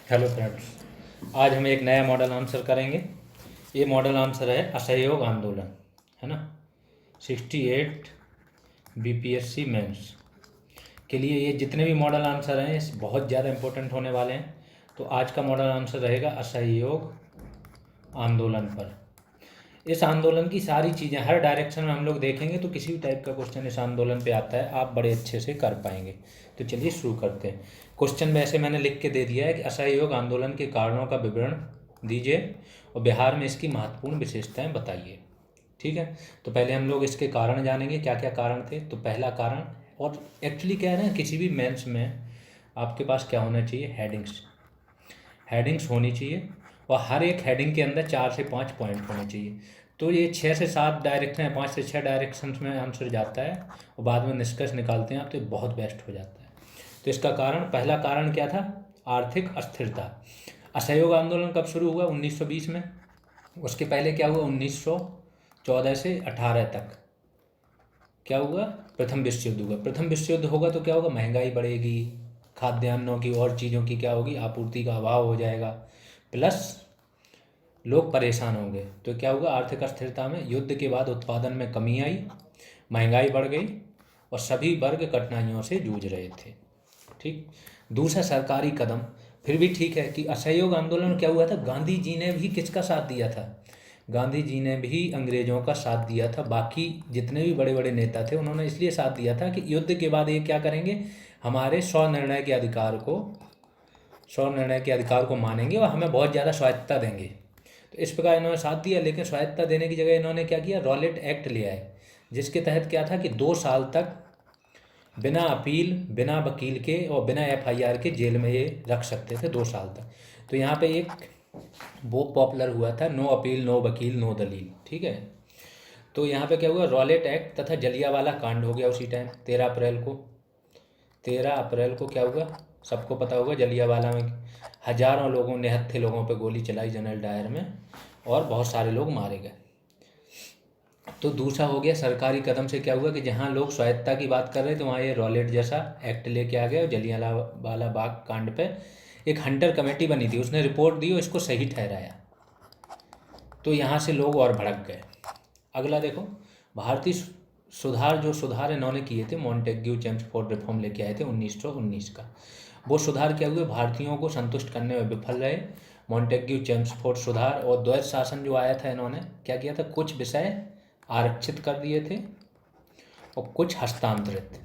Hello friends, आज हम एक नया मॉडल आंसर करेंगे। ये मॉडल आंसर है असहयोग आंदोलन, है ना। 68 बीपीएससी मेंस के लिए ये जितने भी मॉडल आंसर हैं ये बहुत ज़्यादा इंपॉर्टेंट होने वाले हैं। तो आज का मॉडल आंसर रहेगा असहयोग आंदोलन पर। इस आंदोलन की सारी चीज़ें हर डायरेक्शन में हम लोग देखेंगे तो किसी भी टाइप का क्वेश्चन इस आंदोलन पे आता है, आप बड़े अच्छे से कर पाएंगे। तो चलिए शुरू करते हैं। क्वेश्चन में ऐसे मैंने लिख के दे दिया है कि असहयोग आंदोलन के कारणों का विवरण दीजिए और बिहार में इसकी महत्वपूर्ण विशेषताएं बताइए। ठीक है, तो पहले हम लोग इसके कारण जानेंगे, क्या क्या कारण थे। तो पहला कारण, और एक्चुअली क्या है ना, किसी भी मेंस में आपके पास क्या होना चाहिए, हेडिंग्स होनी चाहिए और हर एक हेडिंग के अंदर 4 से 5 पॉइंट होने चाहिए। तो ये 6 से 7 डायरेक्शन है, 5 से 6 डायरेक्शंस में आंसर जाता है और बाद में निष्कर्ष निकालते हैं आप, तो ये बहुत बेस्ट हो जाता है। तो इसका कारण, पहला कारण क्या था, आर्थिक अस्थिरता। असहयोग आंदोलन कब शुरू हुआ, 1920 में। उसके पहले क्या हुआ, 1914 से 18 तक क्या हुआ, प्रथम विश्व युद्ध हुआ। प्रथम विश्व युद्ध होगा तो क्या होगा, महंगाई बढ़ेगी, खाद्यान्नों की और चीज़ों की क्या होगी, आपूर्ति का अभाव हो जाएगा, प्लस लोग परेशान होंगे। तो क्या हुआ, आर्थिक अस्थिरता में युद्ध के बाद उत्पादन में कमी आई, महंगाई बढ़ गई और सभी वर्ग कठिनाइयों से जूझ रहे थे। ठीक। दूसरा सरकारी कदम, फिर भी ठीक है कि असहयोग आंदोलन क्या हुआ था, गांधी जी ने भी किसका साथ दिया था, गांधी जी ने भी अंग्रेजों का साथ दिया था। बाकी जितने भी बड़े बड़े नेता थे उन्होंने इसलिए साथ दिया था कि युद्ध के बाद ये क्या करेंगे, हमारे स्व निर्णय के अधिकार को मानेंगे और हमें बहुत ज़्यादा स्वायत्तता देंगे। तो इस प्रकार इन्होंने साथ दिया, लेकिन स्वायत्तता देने की जगह इन्होंने क्या किया, रॉलेट एक्ट ले आए, जिसके तहत क्या था कि 2 साल तक बिना अपील, बिना वकील के और बिना एफआईआर के जेल में ये रख सकते थे 2 साल तक। तो यहाँ पे एक वो पॉपुलर हुआ था, नो अपील नो वकील नो दलील। ठीक है, तो यहाँ पे क्या हुआ, रॉलेट एक्ट तथा जलियांवाला कांड हो गया उसी टाइम 13 अप्रैल को क्या हुआ, सबको पता होगा, जलियांवाला में हजारों लोगों, निहत्थे लोगों पे गोली चलाई जनरल डायर में और बहुत सारे लोग मारे गए। तो दूसरा हो गया सरकारी कदम से क्या हुआ कि जहाँ लोग स्वायत्तता की बात कर रहे थे वहाँ ये रॉलेट जैसा एक्ट लेके आ गया और जलियांवाला बाग कांड पे एक हंटर कमेटी बनी थी, उसने रिपोर्ट दी और इसको सही ठहराया। तो यहाँ से लोग और भड़क गए। अगला देखो, भारतीय सुधार इन्होंने किए थे, मॉन्टेग्यू चेम्सफोर्ड रिफॉर्म लेके आए थे 1919 का। वो सुधार क्या हुए, भारतीयों को संतुष्ट करने में विफल रहे। मॉन्टेग्यू चेम्सफोर्ड सुधार और द्वैत शासन जो आया था, इन्होंने क्या किया था, कुछ विषय आरक्षित कर दिए थे और कुछ हस्तांतरित,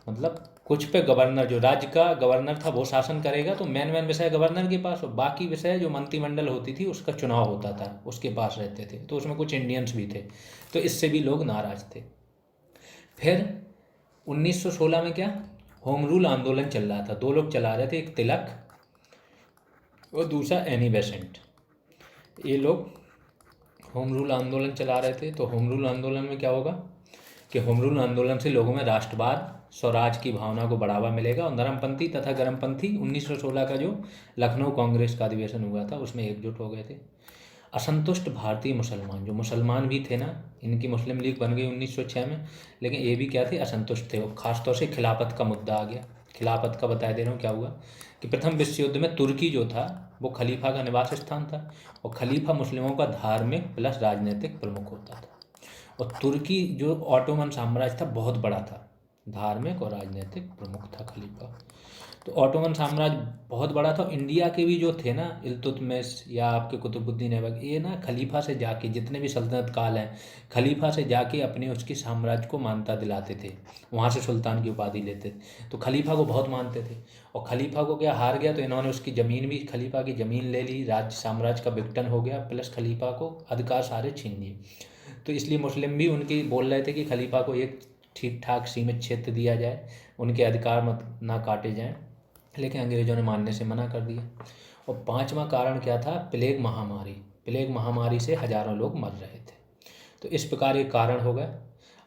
मतलब कुछ पे गवर्नर, जो राज्य का गवर्नर था वो शासन करेगा, तो मेन विषय गवर्नर के पास और बाकी विषय जो मंत्रिमंडल होती थी उसका चुनाव होता था उसके पास रहते थे। तो उसमें कुछ इंडियंस भी थे, तो इससे भी लोग नाराज थे। फिर 1916 में क्या, होम रूल आंदोलन चल रहा था। 2 लोग चला रहे थे, एक तिलक और दूसरा एनी बेसेंट। ये लोग होम रूल आंदोलन चला रहे थे। तो होम रूल आंदोलन में क्या होगा कि होम रूल आंदोलन से लोगों में राष्ट्रवाद, स्वराज की भावना को बढ़ावा मिलेगा और नरमपंथी तथा गर्मपंथी 1916 का जो लखनऊ कांग्रेस का अधिवेशन हुआ था उसमें एकजुट हो गए थे। असंतुष्ट भारतीय मुसलमान, जो मुसलमान भी थे ना, इनकी मुस्लिम लीग बन गई 1906 में, लेकिन ये भी क्या थे, असंतुष्ट थे। और ख़ासतौर से खिलाफत का मुद्दा आ गया। खिलाफत का बता दे रहा हूँ क्या हुआ कि प्रथम विश्व युद्ध में तुर्की जो था वो खलीफा का निवास स्थान था और खलीफा मुस्लिमों का धार्मिक प्लस राजनीतिक प्रमुख होता था। और तुर्की जो ऑटोमन साम्राज्य था बहुत बड़ा था, धार्मिक और राजनीतिक प्रमुख था खलीफा। तो ऑटोमन साम्राज्य बहुत बड़ा था। इंडिया के भी जो थे ना, इल्तुतमिश या आपके कुतुबुद्दीन ऐबक, ये ना खलीफा से जाके, जितने भी सल्तनत काल हैं, खलीफा से जाके अपने उसके साम्राज्य को मान्यता दिलाते थे, वहाँ से सुल्तान की उपाधि लेते थे। तो खलीफा को बहुत मानते थे और खलीफा को क्या, हार गया तो इन्होंने उसकी ज़मीन भी, खलीफा की ज़मीन ले ली, राज्य साम्राज्य का विघटन हो गया, प्लस खलीफा को अधिकार सारे छीन लिए। तो इसलिए मुस्लिम भी उनकी बोल रहे थे कि खलीफा को एक ठीक ठाक सीमित क्षेत्र दिया जाए, उनके अधिकार मत ना काटे जाएं, लेकिन अंग्रेज़ों ने मानने से मना कर दिया। और 5वां कारण क्या था, प्लेग महामारी। प्लेग महामारी से हजारों लोग मर रहे थे। तो इस प्रकार ये कारण हो गए।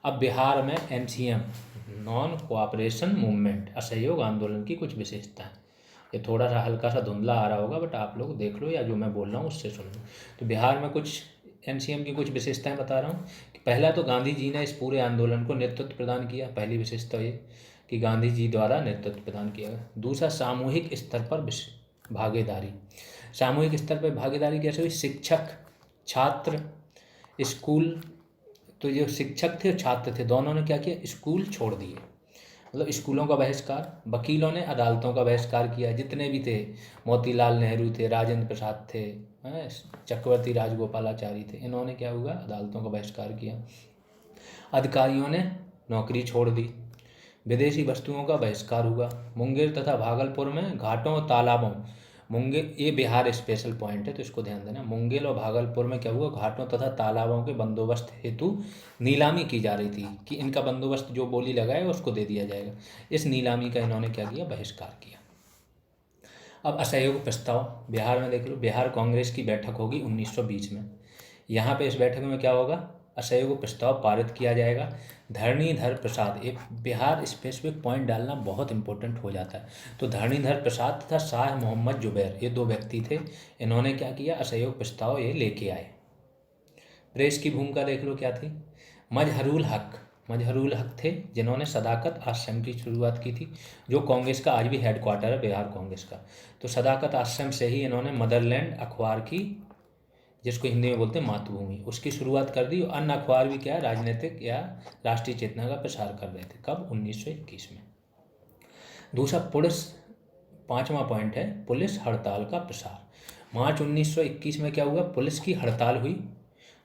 अब बिहार में एनसीएम, नॉन कोऑपरेशन मूवमेंट, असहयोग आंदोलन की कुछ विशेषताएं। ये थोड़ा सा हल्का सा धुंधला आ रहा होगा, बट आप लोग देख लो या जो मैं बोल रहा हूँ उससे सुन लो। तो बिहार में कुछ एनसीएम की कुछ विशेषताएं बता रहा हूँ कि पहला तो गांधी जी ने इस पूरे आंदोलन को नेतृत्व प्रदान किया, पहली विशेषता ये कि गांधी जी द्वारा नेतृत्व प्रदान किया गया। दूसरा, सामूहिक स्तर पर भागीदारी, सामूहिक स्तर पर भागीदारी कैसे हुई? शिक्षक, छात्र, स्कूल, तो जो शिक्षक थे और छात्र थे दोनों ने क्या किया? स्कूल छोड़ दिए, मतलब स्कूलों का बहिष्कार। वकीलों ने अदालतों का बहिष्कार किया, जितने भी थे, मोतीलाल नेहरू थे, राजेंद्र प्रसाद थे, चक्रवर्ती राजगोपालाचारी थे, इन्होंने क्या हुआ? अदालतों का बहिष्कार किया। अधिकारियों ने नौकरी छोड़ दी, विदेशी वस्तुओं का बहिष्कार हुआ। मुंगेर तथा भागलपुर में घाटों और तालाबों, मुंगेर, ये बिहार स्पेशल पॉइंट है तो इसको ध्यान देना, मुंगेर और भागलपुर में क्या हुआ? घाटों तथा तालाबों के बंदोबस्त हेतु नीलामी की जा रही थी कि इनका बंदोबस्त जो बोली लगाए उसको दे दिया जाएगा। इस नीलामी का इन्होंने क्या किया? बहिष्कार किया। अब असहयोग प्रस्ताव, बिहार में देख लो, बिहार कांग्रेस की बैठक होगी 1920 में। यहाँ पे इस बैठक में क्या होगा? असहयोग प्रस्ताव पारित किया जाएगा। धरणीधर प्रसाद, एक बिहार स्पेसिफिक पॉइंट डालना बहुत इंपॉर्टेंट हो जाता है। तो धरणीधर प्रसाद तथा शाह मोहम्मद जुबैर, ये दो व्यक्ति थे, इन्होंने क्या किया? असहयोग प्रस्ताव ये लेके आए। प्रेस की भूमिका देख लो क्या थी? मजहरुल हक थे, जिन्होंने सदाकत आश्रम की शुरुआत की थी, जो कांग्रेस का आज भी हेडक्वार्टर है बिहार कांग्रेस का। तो सदाकत आश्रम से ही इन्होंने मदरलैंड अखबार की, जिसको हिंदी में बोलते हैं मातृभूमि, उसकी शुरुआत कर दी। अन्य अखबार भी क्या है? राजनीतिक या राष्ट्रीय चेतना का प्रसार कर रहे थे। कब? 1921 में। दूसरा पुलिस, 5वां पॉइंट है पुलिस हड़ताल का प्रसार। मार्च 1921 में क्या हुआ? पुलिस की हड़ताल हुई,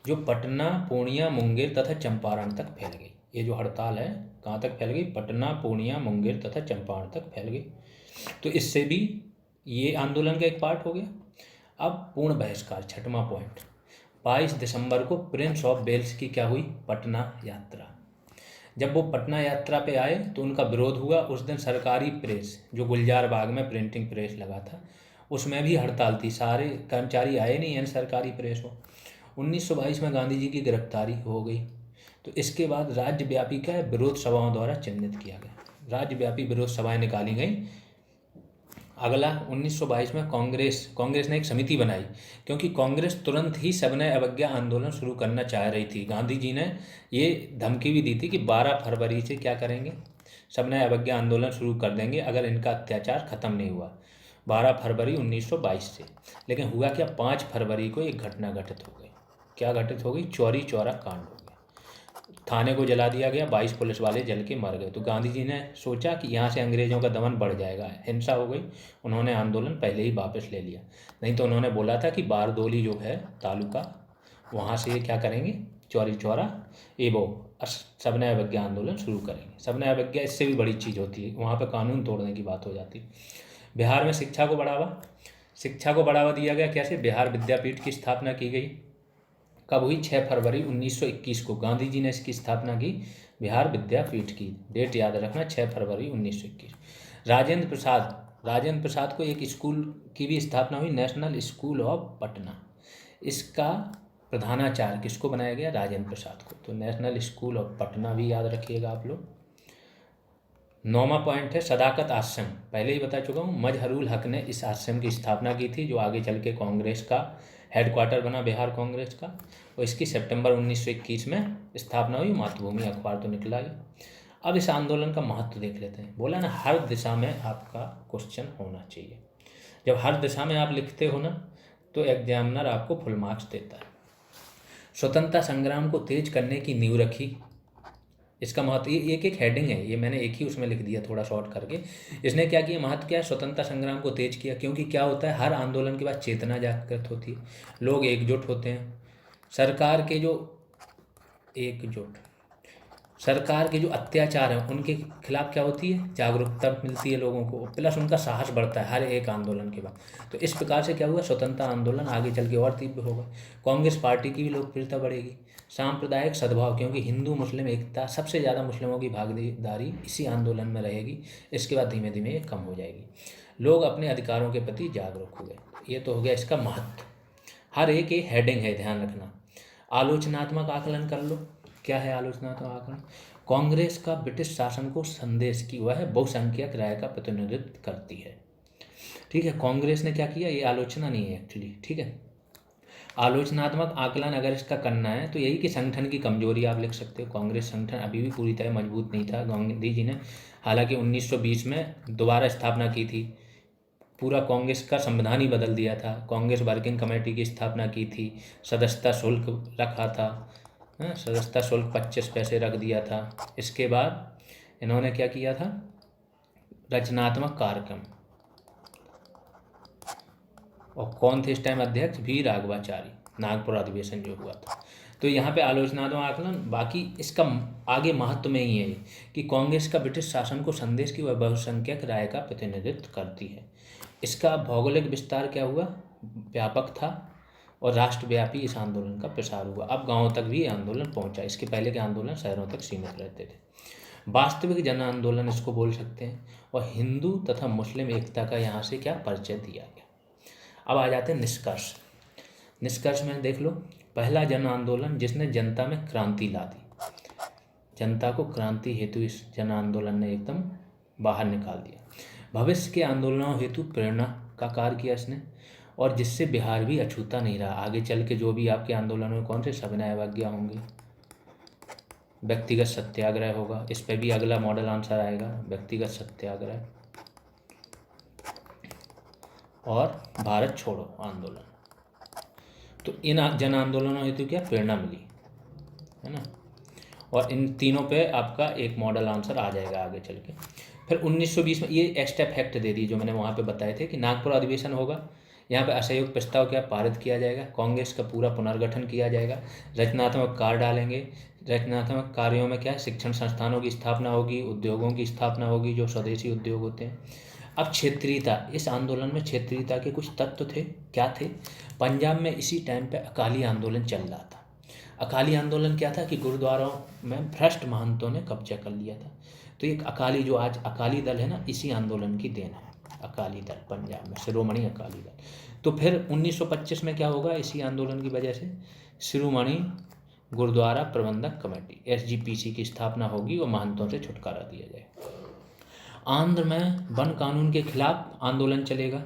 जो पटना, पूर्णिया, मुंगेर तथा चंपारण तक फैल गई। ये जो हड़ताल है कहाँ तक फैल गई? पटना, पूर्णिया, मुंगेर तथा चंपारण तक फैल गई। तो इससे भी ये आंदोलन का एक पार्ट हो गया। अब पूर्ण बहिष्कार, 6वां पॉइंट, 22 दिसंबर को प्रिंस ऑफ वेल्स की क्या हुई? पटना यात्रा। जब वो पटना यात्रा पे आए तो उनका विरोध हुआ। उस दिन सरकारी प्रेस, जो गुलजार बाग में प्रिंटिंग प्रेस लगा था, उसमें भी हड़ताल थी, सारे कर्मचारी आए नहीं हैं सरकारी प्रेस हो। 1922 में गांधी जी की गिरफ्तारी हो गई। तो इसके बाद राज्यव्यापी क्या है? विरोध सभाओं द्वारा चिन्हित किया गया, राज्यव्यापी विरोध सभाएं निकाली गई। अगला 1922 में कांग्रेस ने एक समिति बनाई, क्योंकि कांग्रेस तुरंत ही सविनय अवज्ञा आंदोलन शुरू करना चाह रही थी। गांधी जी ने ये धमकी भी दी थी कि 12 फरवरी से क्या करेंगे? सविनय अवज्ञा आंदोलन शुरू कर देंगे अगर इनका अत्याचार खत्म नहीं हुआ। 12 फरवरी 1922 से। लेकिन हुआ क्या? 5 फरवरी को एक घटना घटित हो गई। क्या घटित हो गई? चौरी चौरा कांड हो गया। थाने को जला दिया गया, 22 पुलिस वाले जल के मर गए। तो गांधी जी ने सोचा कि यहाँ से अंग्रेजों का दमन बढ़ जाएगा, हिंसा हो गई। उन्होंने आंदोलन पहले ही वापस ले लिया। नहीं तो उन्होंने बोला था कि बारदोली जो है तालुका, वहाँ से ये क्या करेंगे? चौरी चौरा सविनय अवज्ञा आंदोलन शुरू करेंगे। सविनय अवज्ञा इससे भी बड़ी चीज़ होती है, वहाँ पर कानून तोड़ने की बात हो जाती है। बिहार में शिक्षा को बढ़ावा दिया गया। कैसे? बिहार विद्यापीठ की स्थापना की गई। कब हुई? 6 फरवरी 1921 को गांधी जी ने इसकी स्थापना की, बिहार विद्यापीठ की। डेट याद रखना, 6 फरवरी 1921। राजेंद्र प्रसाद को एक स्कूल की भी स्थापना हुई, नेशनल स्कूल ऑफ पटना। इसका प्रधानाचार्य किसको बनाया गया? राजेंद्र प्रसाद को। तो नेशनल स्कूल ऑफ पटना भी याद रखिएगा आप लोग। 9वां पॉइंट है सदाकत आश्रम। पहले ही बता चुका हूँ, मजहरुल हक ने इस आश्रम की स्थापना की थी, जो आगे चल के कांग्रेस का हेडक्वार्टर बना, बिहार कांग्रेस का। और इसकी सितंबर 1921 में स्थापना हुई। मातृभूमि अखबार तो निकला ही। अब इस आंदोलन का महत्व देख लेते हैं। बोला ना, हर दिशा में आपका क्वेश्चन होना चाहिए। जब हर दिशा में आप लिखते हो ना, तो एग्जामिनर आपको फुल मार्क्स देता है। स्वतंत्रता संग्राम को तेज करने की नींव रखी। इसका महत्व, ये एक हेडिंग है, ये मैंने एक ही उसमें लिख दिया थोड़ा शॉर्ट करके। इसने क्या किया? महत्व क्या है? स्वतंत्रता संग्राम को तेज किया। क्योंकि क्या होता है, हर आंदोलन के बाद चेतना जागृत होती है, लोग एकजुट होते हैं। सरकार के जो अत्याचार हैं उनके खिलाफ क्या होती है? जागरूकता मिलती है लोगों को, प्लस उनका साहस बढ़ता है हर एक आंदोलन के बाद। तो इस प्रकार से क्या हुआ? स्वतंत्रता आंदोलन आगे चल के और तीव्र होगा। कांग्रेस पार्टी की भी लोकप्रियता बढ़ेगी। सांप्रदायिक सद्भाव, क्योंकि हिंदू मुस्लिम एकता, सबसे ज़्यादा मुस्लिमों की भागीदारी इसी आंदोलन में रहेगी। इसके बाद धीमे धीमे ये कम हो जाएगी। लोग अपने अधिकारों के प्रति जागरूक हुए। ये तो हो गया इसका महत्व। हर एक ये हेडिंग है, ध्यान रखना। आलोचनात्मक आकलन कर लो। क्या है आलोचनात्मक आकलन? कांग्रेस का ब्रिटिश शासन को संदेश की वह बहुसंख्यक राय का प्रतिनिधित्व करती है। ठीक है, कांग्रेस ने क्या किया? ये आलोचना नहीं है एक्चुअली। ठीक है, आलोचनात्मक आकलन अगर इसका करना है तो यही कि संगठन की कमजोरी आप लिख सकते हो। कांग्रेस संगठन अभी भी पूरी तरह मजबूत नहीं था। गांधी जी ने हालांकि 1920 में दोबारा स्थापना की थी, पूरा कांग्रेस का संविधान ही बदल दिया था। कांग्रेस वर्किंग कमेटी की स्थापना की थी, सदस्यता शुल्क रखा था, सदस्यता शुल्क 25 पैसे रख दिया था। इसके बाद इन्होंने क्या किया था, रचनात्मक कार्यक्रम। और कौन थे इस टाइम अध्यक्ष, वी राघवाचारी, नागपुर अधिवेशन जो हुआ था। तो यहाँ पे आलोचनात्मक आकलन, बाकी इसका आगे महत्व में ही है कि कांग्रेस का ब्रिटिश शासन को संदेश की वह बहुसंख्यक राय का प्रतिनिधित्व करती है। इसका भौगोलिक विस्तार क्या हुआ, व्यापक था, और राष्ट्रव्यापी इस आंदोलन का प्रसार हुआ। अब गाँव तक भी आंदोलन पहुंचा, इसके पहले के आंदोलन शहरों तक सीमित रहते थे। वास्तविक जन आंदोलन इसको बोल सकते हैं। और हिंदू तथा मुस्लिम एकता का यहाँ से क्या परिचय दिया गया। अब आ जाते हैं निष्कर्ष। निष्कर्ष में देख लो, पहला जन आंदोलन जिसने जनता में क्रांति ला दी, जनता को क्रांति हेतु इस जन आंदोलन ने एकदम बाहर निकाल दिया। भविष्य के आंदोलनों हेतु प्रेरणा का कार्य किया इसने, और जिससे बिहार भी अछूता नहीं रहा। आगे चल के जो भी आपके आंदोलनों में कौन से सविनय अवज्ञा होंगे, व्यक्तिगत सत्याग्रह होगा, इस पर भी अगला मॉडल आंसर आएगा, व्यक्तिगत सत्याग्रह और भारत छोड़ो आंदोलन। तो इन जन आंदोलनों हेतु क्या प्रेरणा मिली, है ना। और इन तीनों पे आपका एक मॉडल आंसर आ जाएगा आगे चल के। फिर 1920 में ये एक्स्ट्रा फैक्ट दे दी जो मैंने वहाँ पे बताए थे कि नागपुर अधिवेशन होगा, यहाँ पे असहयोग प्रस्ताव क्या पारित किया जाएगा, कांग्रेस का पूरा पुनर्गठन किया जाएगा, रचनात्मक कार्य डालेंगे, रचनात्मक कार्यों में क्या शिक्षण संस्थानों की स्थापना होगी, उद्योगों की स्थापना होगी जो स्वदेशी उद्योग होते हैं। अब क्षेत्रीयता, इस आंदोलन में क्षेत्रीयता के कुछ तत्व थे, क्या थे। पंजाब में इसी टाइम पे अकाली आंदोलन चल रहा था। अकाली आंदोलन क्या था कि गुरुद्वारों में भ्रष्ट महंतों ने कब्जा कर लिया था। तो एक अकाली, जो आज अकाली दल है ना, इसी आंदोलन की देन है अकाली दल, पंजाब में शिरोमणि अकाली दल। तो फिर 1925 में क्या होगा, इसी आंदोलन की वजह से शिरोमणि गुरुद्वारा प्रबंधक कमेटी SGPC की स्थापना होगी और महंतों से छुटकारा दिया जाएगा। आंध्र में वन कानून के खिलाफ आंदोलन चलेगा।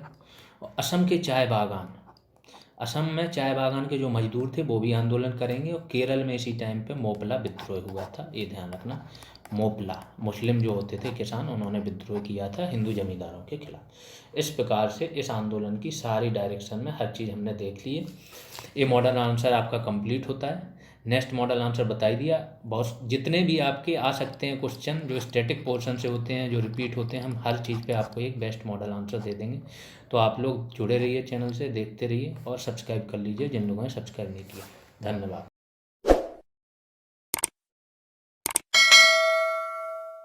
और असम के चाय बागान, असम में चाय बागान के जो मजदूर थे वो भी आंदोलन करेंगे। और केरल में इसी टाइम पे मोपला विद्रोह हुआ था, ये ध्यान रखना। मोपला मुस्लिम जो होते थे किसान, उन्होंने विद्रोह किया था हिंदू जमींदारों के खिलाफ। इस प्रकार से इस आंदोलन की सारी डायरेक्शन में हर चीज़ हमने देख ली है। ये मॉडल आंसर आपका कंप्लीट होता है। नेक्स्ट मॉडल आंसर बता दिया। बहुत जितने भी आपके आ सकते हैं क्वेश्चन जो स्टैटिक पोर्शन से होते हैं, जो रिपीट होते हैं, हम हर चीज़ पे आपको एक बेस्ट मॉडल आंसर दे देंगे। तो आप लोग जुड़े रहिए, चैनल से देखते रहिए और सब्सक्राइब कर लीजिए जिन लोगों ने सब्सक्राइब नहीं किया। धन्यवाद।